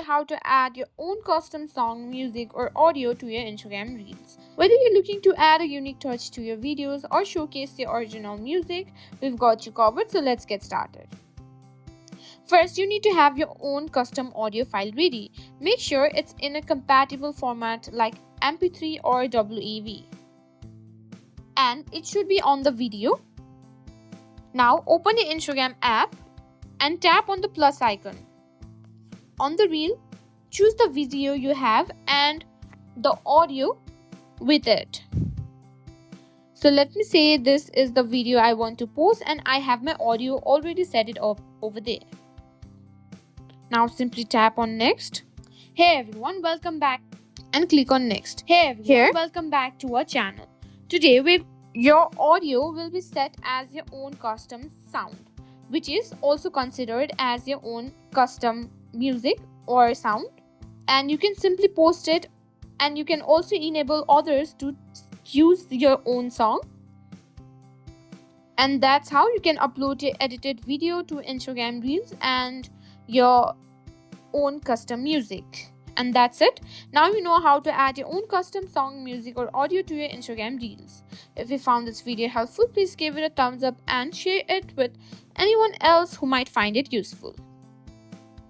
how to add your own custom song, music, or audio to your Instagram Reels. Whether you're looking to add a unique touch to your videos or showcase the original music, we've got you covered, so let's get started. First, you need to have your own custom audio file ready. Make sure it's in a compatible format like MP3 or WAV. And it should be on the video. Now, open your Instagram app and tap on the plus icon. On the reel, choose the video you have and the audio with it. So let me say this is the video I want to post and I have my audio already set it up over there. Now simply tap on next. Hey everyone, welcome back and click on next. Hey everyone, welcome back to our channel. Today your audio will be set as your own custom sound, which is also considered as your own custom music or sound, and you can simply post it, and you can also enable others to use your own song, and that's how you can upload your edited video to Instagram Reels and your own custom music. And that's it. Now you know how to add your own custom song, music, or audio to your Instagram Reels. If you found this video helpful, please give it a thumbs up and share it with anyone else who might find it useful.